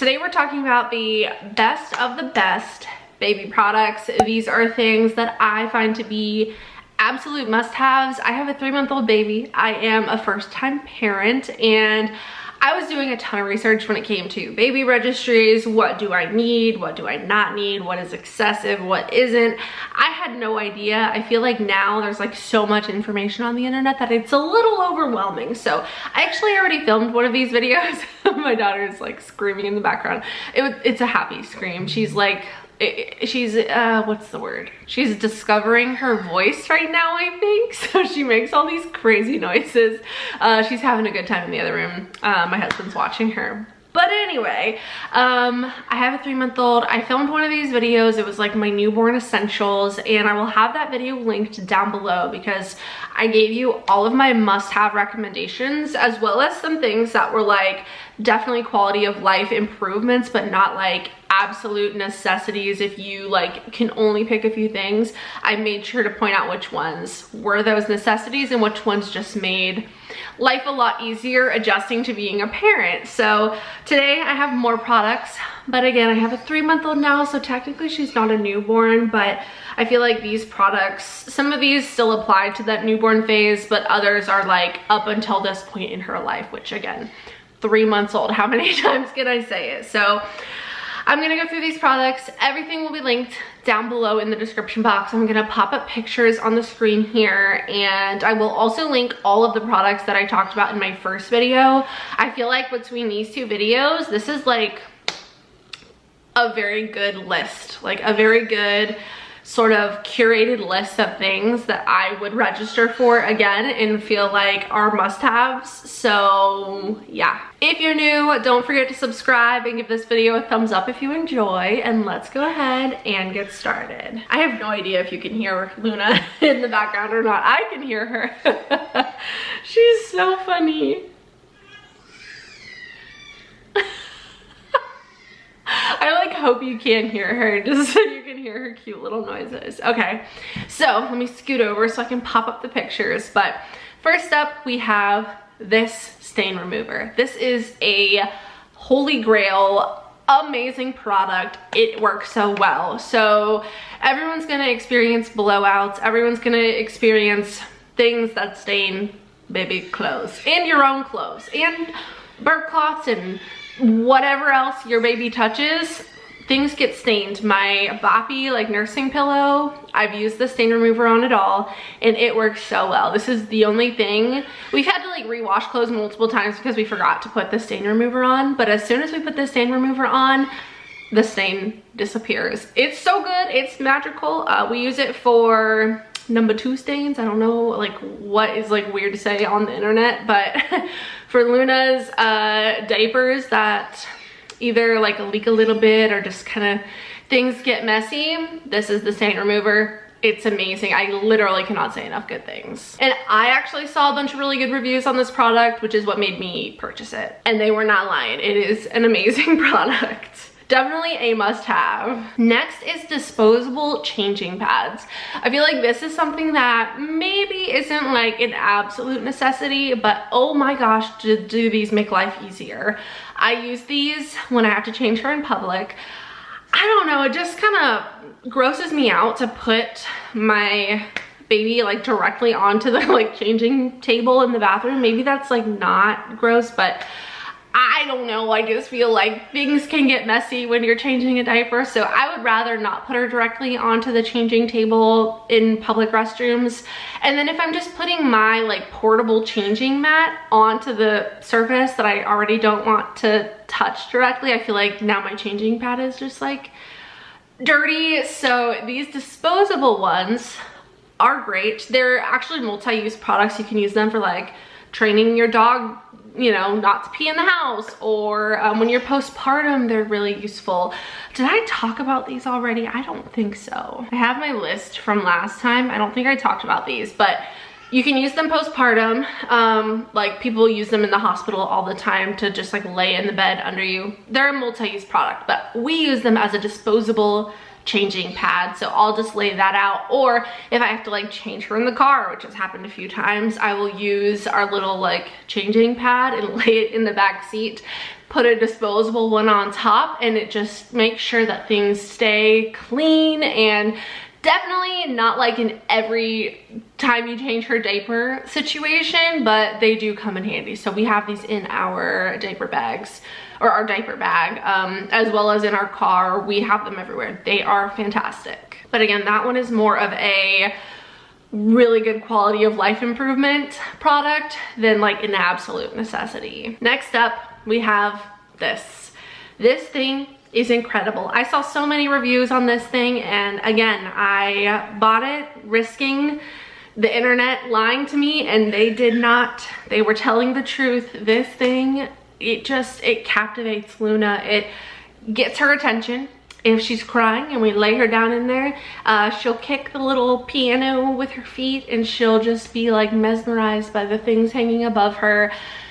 Today we're talking about the best of the best baby products. These are things that I find to be absolute must-haves. I have a 3-month-old baby. I am a first-time parent, and I was doing a ton of research when it came to baby registries. What do I need? What do I not need? What is excessive? What isn't? I had no idea. I feel like now there's like so much information on the internet that it's a little overwhelming. So I actually already filmed one of these videos. My daughter is like screaming in the background. It's a happy scream. She's like, she's what's the word? She's discovering her voice right now, I think. So she makes all these crazy noises. She's having a good time in the other room. My husband's watching her. But anyway, I have a 3-month-old. I filmed one of these videos. It was like my newborn essentials, and I will have that video linked down below because I gave you all of my must-have recommendations, as well as some things that were like definitely quality of life improvements, but not like absolute necessities. If you like can only pick a few things, I made sure to point out which ones were those necessities and which ones just made life a lot easier adjusting to being a parent. So today I have more products, but again, I have a 3-month-old now, so technically she's not a newborn, but I feel like these products, some of these still apply to that newborn phase, but others are like up until this point in her life, which again, 3 months old, how many times can I say it? So I'm gonna go through these products. Everything will be linked down below in the description box. I'm gonna pop up pictures on the screen here, and I will also link all of the products that I talked about in my first video. I feel like between these two videos, this is like a very good list, like a very good sort of curated list of things that I would register for again and feel like are must-haves. So yeah, if you're new, don't forget to subscribe and give this video a thumbs up if you enjoy, and let's go ahead and get started. I have no idea if you can hear Luna in the background or not. I can hear her. She's so funny. I like hope you can hear her just so you can hear her cute little noises. Okay, so let me scoot over so I can pop up the pictures. But first up, we have this stain remover. This is a holy grail, amazing product. It works so well. So everyone's gonna experience blowouts. Everyone's gonna experience things that stain baby clothes and your own clothes and burp cloths and whatever else your baby touches. Things get stained. My boppy like nursing pillow, I've used the stain remover on it all, and it works so well. This is the only thing. We've had to like rewash clothes multiple times because we forgot to put the stain remover on, but as soon as we put the stain remover on, the stain disappears. It's so good. It's magical. We use it for number 2 stains. I don't know like what is like weird to say on the internet, but for Luna's diapers that either like leak a little bit or just kind of things get messy, this is the stain remover. It's amazing. I literally cannot say enough good things. And I actually saw a bunch of really good reviews on this product, which is what made me purchase it. And they were not lying. It is an amazing product. Definitely a must-have. Next is disposable changing pads. I feel like this is something that maybe isn't like an absolute necessity, but oh my gosh, do these make life easier. I use these when I have to change her in public. I don't know, it just kind of grosses me out to put my baby like directly onto the like changing table in the bathroom. Maybe that's like not gross, but I don't know, I just feel like things can get messy when you're changing a diaper, so I would rather not put her directly onto the changing table in public restrooms. And then if I'm just putting my like portable changing mat onto the surface that I already don't want to touch directly, I feel like now my changing pad is just like dirty. So these disposable ones are great. They're actually multi-use products. You can use them for like training your dog, you know, not to pee in the house, or when you're postpartum, they're really useful. Did I talk about these already? I don't think so. I have my list from last time. I don't think I talked about these, but you can use them postpartum. Like people use them in the hospital all the time to just like lay in the bed under you. They're a multi-use product, but we use them as a disposable changing pad, so I'll just lay that out. Or if I have to like change her in the car, which has happened a few times, I will use our little like changing pad and lay it in the back seat, put a disposable one on top, and it just makes sure that things stay clean. And definitely not like in every time you change her diaper situation, but they do come in handy. So we have these in our diaper bags, or our diaper bag, as well as in our car. We have them everywhere. They are fantastic. But again, that one is more of a really good quality of life improvement product than like an absolute necessity. Next up, we have this. This thing is incredible. I saw so many reviews on this thing, and again, I bought it risking the internet lying to me, and they did not. They were telling the truth. This thing, it captivates Luna. It gets her attention. If she's crying and we lay her down in there, she'll kick the little piano with her feet, and she'll just be like mesmerized by the things hanging above her.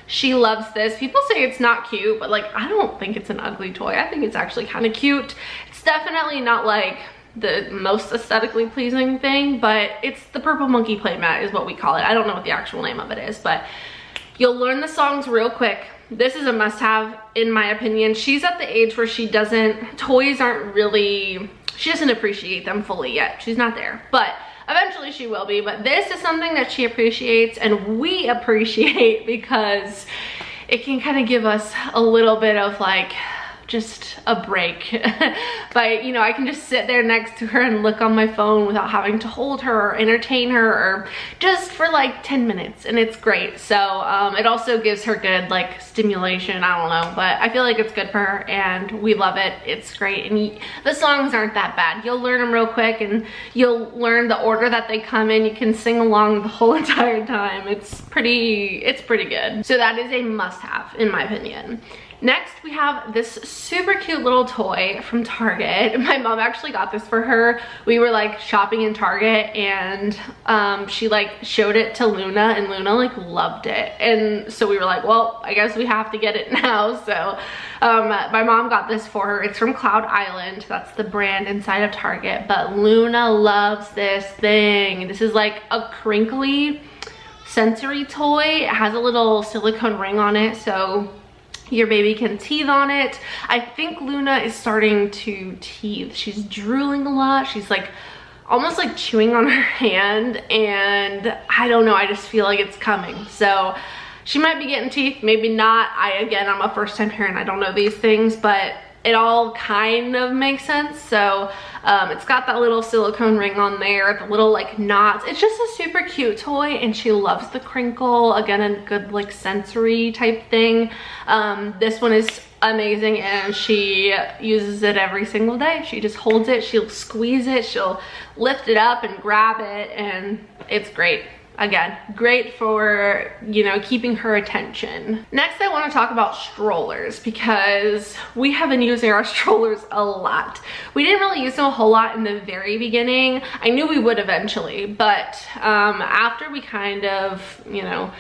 She loves this. People say it's not cute, but like, I don't think it's an ugly toy. I think it's actually kind of cute. It's definitely not like the most aesthetically pleasing thing, but it's the purple monkey playmat is what we call it. I don't know what the actual name of it is, but you'll learn the songs real quick. This is a must-have in my opinion. She's at the age where she doesn't appreciate them fully yet. She's not there, but eventually she will be. But this is something that she appreciates and we appreciate, because it can kind of give us a little bit of like just a break. But you know, I can just sit there next to her and look on my phone without having to hold her or entertain her, or just for like 10 minutes, and it's great. So it also gives her good like stimulation. I don't know, but I feel like it's good for her and we love it. It's great, and the songs aren't that bad. You'll learn them real quick, and you'll learn the order that they come in. You can sing along the whole entire time. It's pretty good. So that is a must-have in my opinion. Next, we have this super cute little toy from Target. My mom actually got this for her. We were like shopping in Target, and she like showed it to Luna, and Luna like loved it. And so we were like, well, I guess we have to get it now. So my mom got this for her. It's from Cloud Island. That's the brand inside of Target. But Luna loves this thing. This is like a crinkly sensory toy. It has a little silicone ring on it, so your baby can teeth on it. I think Luna is starting to teeth. She's drooling a lot. She's like almost like chewing on her hand, and I don't know, I just feel like it's coming. So she might be getting teeth, maybe not. Again, I'm a first-time parent. I don't know these things, but it all kind of makes sense. So it's got that little silicone ring on there, the little like knots. It's just a super cute toy, and she loves the crinkle. Again, a good like sensory type thing. This one is amazing, and she uses it every single day. She just holds it, she'll squeeze it, she'll lift it up and grab it, and it's great. Again, great for, you know, keeping her attention. Next, I want to talk about strollers, because we have been using our strollers a lot. We didn't really use them a whole lot in the very beginning. I knew we would eventually, but after we kind of, you know,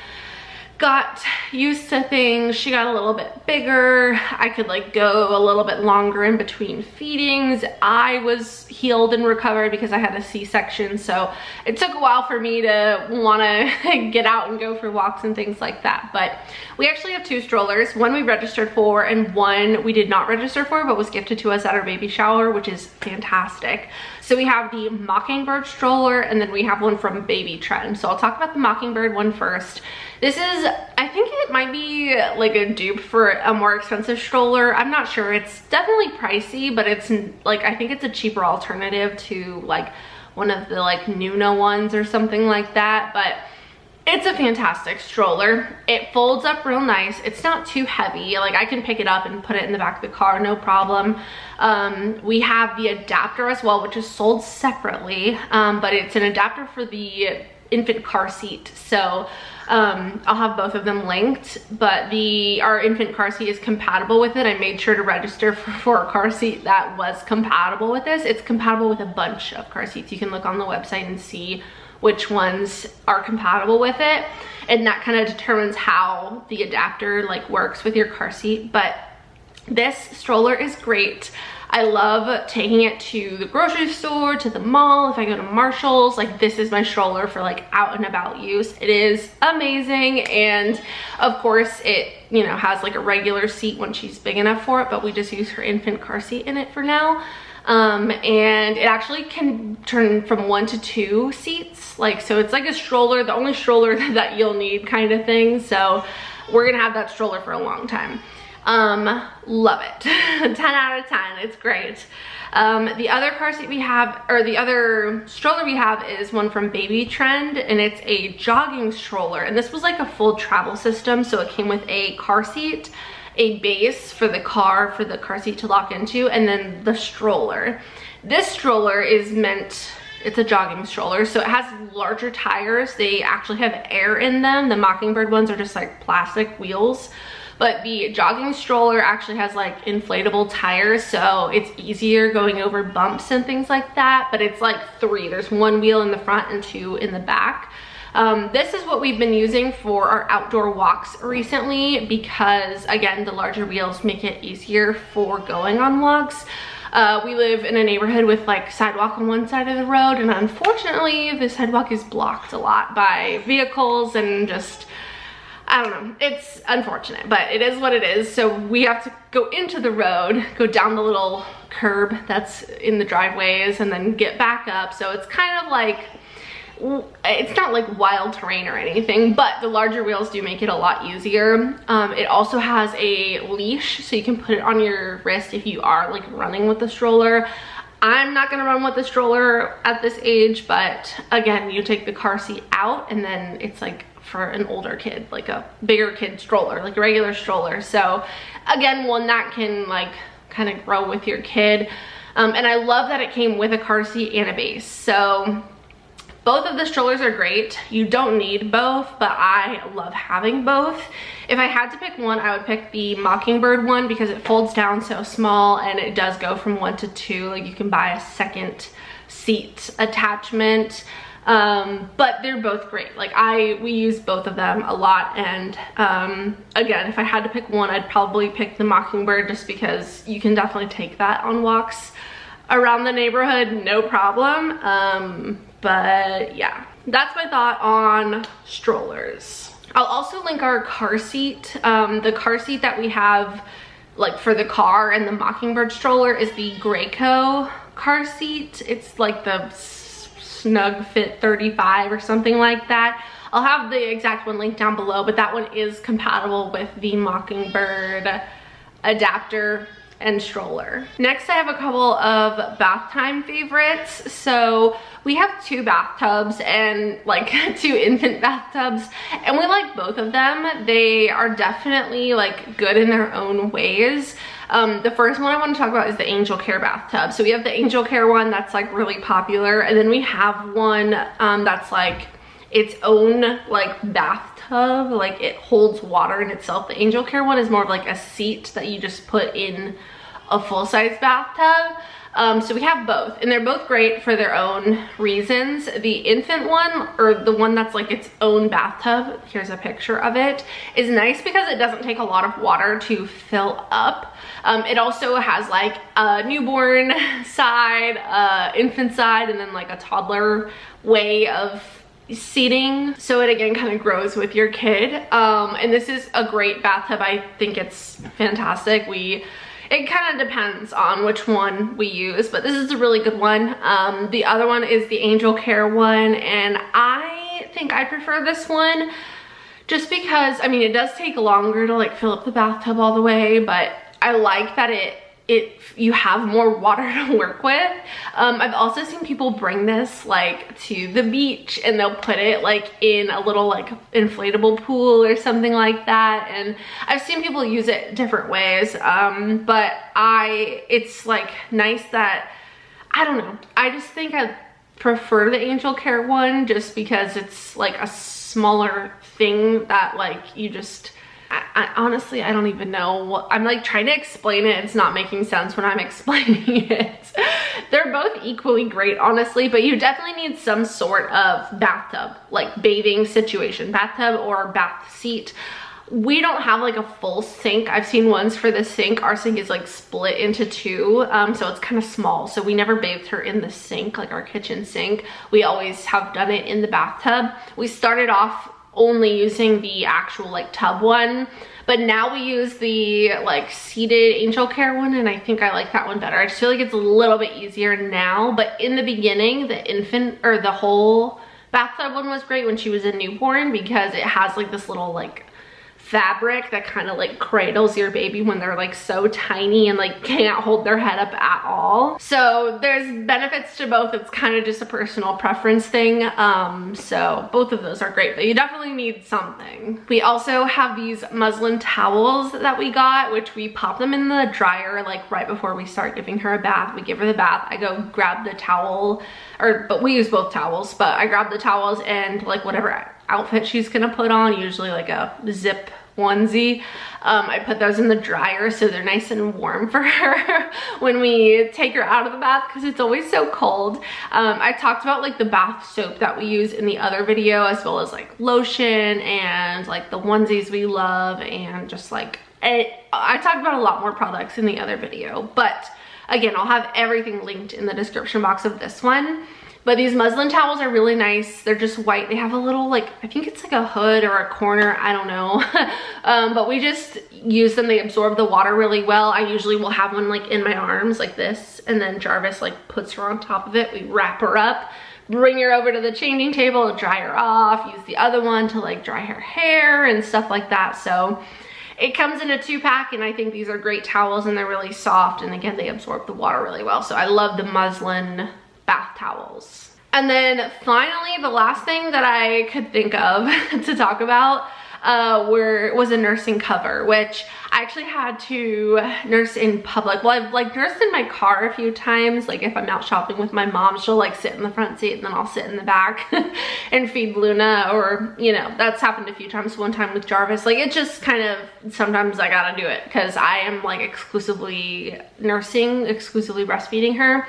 got used to things, she got a little bit bigger. I could like go a little bit longer in between feedings. I was healed and recovered because I had a C-section, so it took a while for me to want to get out and go for walks and things like that. But we actually have two strollers. One we registered for, and one we did not register for but was gifted to us at our baby shower, which is fantastic. So we have the Mockingbird stroller, and then we have one from Baby Trend. So I'll talk about the Mockingbird one first. This is, I think it might be like a dupe for a more expensive stroller. I'm not sure. It's definitely pricey, but it's like, I think it's a cheaper alternative to like one of the like Nuna ones or something like that. But it's a fantastic stroller. It folds up real nice. It's not too heavy. Like I can pick it up and put it in the back of the car, no problem. We have the adapter as well, which is sold separately, but it's an adapter for the infant car seat. So I'll have both of them linked, but our infant car seat is compatible with it. I made sure to register for a car seat that was compatible with this. It's compatible with a bunch of car seats. You can look on the website and see which ones are compatible with it, and that kind of determines how the adapter like works with your car seat. But This stroller is great. I love taking it to the grocery store, to the mall, if I go to Marshall's. Like, this is my stroller for like out and about use. It is amazing, and of course it, you know, has like a regular seat when she's big enough for it, but we just use her infant car seat in it for now. And it actually can turn from 1 to 2 seats, like, so it's like a stroller, the only stroller that you'll need kind of thing. So we're gonna have that stroller for a long time. Love it. 10 out of 10. It's great. The other car seat we have, or the other stroller we have, is one from Baby Trend, and it's a jogging stroller, and this was like a full travel system. So it came with a car seat, a base for the car seat to lock into, and then the stroller. This stroller is meant, it's a jogging stroller, so it has larger tires. They actually have air in them. The Mockingbird ones are just like plastic wheels, but the jogging stroller actually has like inflatable tires, so it's easier going over bumps and things like that. But it's like 3, there's 1 wheel in the front and 2 in the back. This is what we've been using for our outdoor walks recently, because again, the larger wheels make it easier for going on walks. We live in a neighborhood with like sidewalk on one side of the road, and unfortunately the sidewalk is blocked a lot by vehicles, and just, I don't know, it's unfortunate, but it is what it is. So we have to go into the road, go down the little curb that's in the driveways, and then get back up. So it's kind of like, it's not like wild terrain or anything, but the larger wheels do make it a lot easier. It also has a leash, so you can put it on your wrist if you are like running with the stroller. I'm not gonna run with the stroller at this age, but again, you take the car seat out, and then it's like for an older kid, like a bigger kid stroller, like a regular stroller. So again, one that can like kind of grow with your kid. And I love that it came with a car seat and a base. So both of the strollers are great. You don't need both, but I love having both. If I had to pick one, I would pick the Mockingbird one, because it folds down so small, and it does go from 1 to 2. Like, you can buy a second seat attachment. But they're both great. Like, we use both of them a lot, and again, if I had to pick one, I'd probably pick the Mockingbird, just because you can definitely take that on walks around the neighborhood, no problem. But yeah, that's my thought on strollers. I'll also link our car seat. The car seat that we have like for the car and the Mockingbird stroller is the Graco car seat. It's like the Snug Fit 35 or something like that. I'll have the exact one linked down below, but that one is compatible with the Mockingbird adapter and stroller. Next, I have a couple of bath time favorites. So we have 2 bathtubs and like 2 infant bathtubs, and we like both of them. They are definitely like good in their own ways. The first one I want to talk about is the Angel Care bathtub. So we have the Angel Care one that's like really popular, and then we have one that's like its own like bathtub, like it holds water in itself. The Angel Care one is more of like a seat that you just put in a full-size bathtub. So we have both, and they're both great for their own reasons. The infant one, or the one that's like its own bathtub, here's a picture of it, is nice because it doesn't take a lot of water to fill up. It also has like a newborn side, infant side, and then like a toddler way of seating, so it again kind of grows with your kid. And this is a great bathtub. I think it's fantastic. It kind of depends on which one we use, but this is a really good one. The other one is the Angel Care one, and I think I prefer this one just because, I mean, it does take longer to like fill up the bathtub all the way, but I like that you have more water to work with. I've also seen people bring this like to the beach, and they'll put it like in a little like inflatable pool or something like that, and I've seen people use it different ways. But it's like nice that, I don't know, I just think I prefer the Angel Care one just because it's like a smaller thing that like you just, I honestly, I don't even know what, I'm like trying to explain it. It's not making sense when I'm explaining it. They're both equally great, honestly, but you definitely need some sort of bathtub, like bathing situation, bathtub or bath seat. We don't have like a full sink. I've seen ones for the sink. Our sink is like split into two, so it's kind of small. So we never bathed her in the sink, like our kitchen sink. We always have done it in the bathtub. We started off only using the actual like tub one, but now we use the like seated angel care one, and I think I like that one better. I just feel like it's a little bit easier now, but in the beginning, the infant or the whole bathtub one was great when she was a newborn, because it has like this little like fabric that kind of like cradles your baby when they're like so tiny and like can't hold their head up at all. So there's benefits to both. It's kind of just a personal preference thing. So both of those are great, but you definitely need something. We also have these muslin towels that we got, which we pop them in the dryer like right before we start giving her a bath. We give her the bath, I go grab the towel, but we use both towels, but I grab the towels and like whatever outfit she's gonna put on, usually like a zip onesie, I put those in the dryer so they're nice and warm for her when we take her out of the bath, because it's always so cold. I talked about like the bath soap that we use in the other video, as well as like lotion and like the onesies we love, and just like I talked about a lot more products in the other video, but again, I'll have everything linked in the description box of this one. But these muslin towels are really nice. They're just white. They have a little like, I think it's like a hood or a corner, I don't know. But we just use them. They absorb the water really well. I usually will have one like in my arms like this, and then Jarvis like puts her on top of it. We wrap her up, bring her over to the changing table, dry her off, use the other one to like dry her hair and stuff like that. So it comes in a 2-pack, and I think these are great towels, and they're really soft, and again, they absorb the water really well. So I love the muslin bath towels. And then finally, the last thing that I could think of to talk about was a nursing cover, which I actually had to nurse in public. Well, I've like nursed in my car a few times. Like if I'm out shopping with my mom, she'll like sit in the front seat and then I'll sit in the back and feed Luna, or you know, that's happened a few times. One time with Jarvis, like it just kind of, sometimes I gotta do it because I am like exclusively nursing, exclusively breastfeeding her.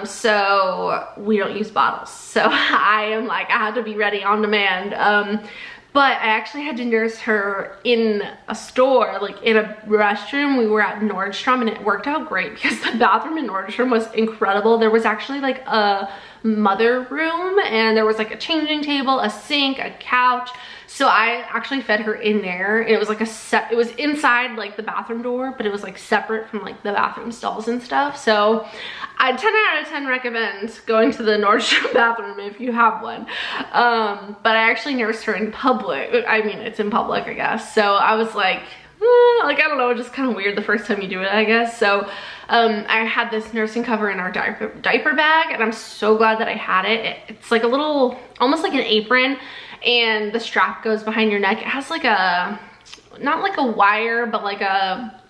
So we don't use bottles. So I am like, I had to be ready on demand. But I actually had to nurse her in a store, like in a restroom. We were at Nordstrom, and it worked out great because the bathroom in Nordstrom was incredible. There was actually like a mother room, and there was like a changing table, a sink, a couch. So I actually fed her in there. It was like it was inside like the bathroom door, but it was like separate from like the bathroom stalls and stuff. So I 10 out of 10 recommend going to the Nordstrom bathroom if you have one. But I actually nursed her in public. I mean, it's in public, I guess. So I was like, I don't know, just kind of weird the first time you do it, I guess. So I had this nursing cover in our diaper bag, and I'm so glad that I had it. It's like a little, almost like an apron, and the strap goes behind your neck. It has like a, not like a wire, but like a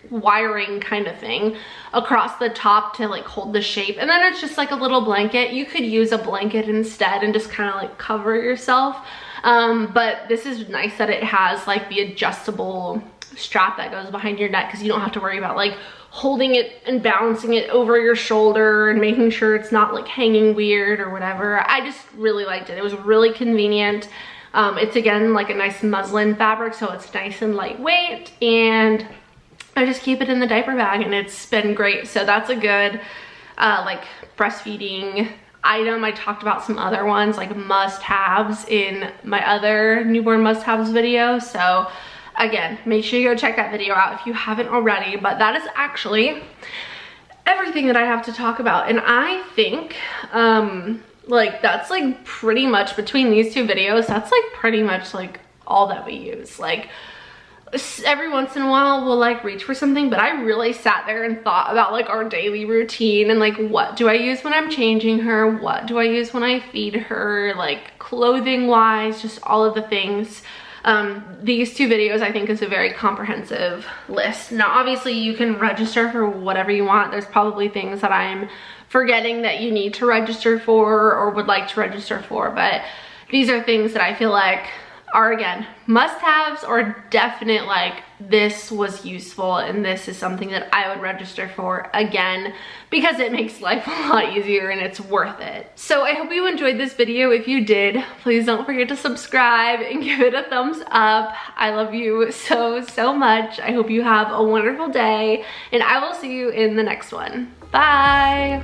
wiring kind of thing across the top to like hold the shape, and then it's just like a little blanket. You could use a blanket instead and just kind of like cover yourself, but this is nice that it has like the adjustable strap that goes behind your neck, because you don't have to worry about like holding it and balancing it over your shoulder and making sure it's not like hanging weird or whatever. I just really liked it. It was really convenient. It's again like a nice muslin fabric, so it's nice and lightweight, and I just keep it in the diaper bag, and it's been great. So that's a good like breastfeeding item. I talked about some other ones like must-haves in my other newborn must-haves video. So again, make sure you go check that video out if you haven't already. But that is actually everything that I have to talk about, and I think like that's like pretty much, between these two videos, that's like pretty much like all that we use. Like every once in a while we'll like reach for something, but I really sat there and thought about like our daily routine and like what do I use when I'm changing her, what do I use when I feed her, like clothing wise, just all of the things. These two videos I think is a very comprehensive list. Now obviously you can register for whatever you want. There's probably things that I'm forgetting that you need to register for or would like to register for, but these are things that I feel like are, again, must-haves or definite, like, this was useful and this is something that I would register for again because it makes life a lot easier and it's worth it. So I hope you enjoyed this video. If you did, please don't forget to subscribe and give it a thumbs up. I love you so, so much. I hope you have a wonderful day and I will see you in the next one. Bye.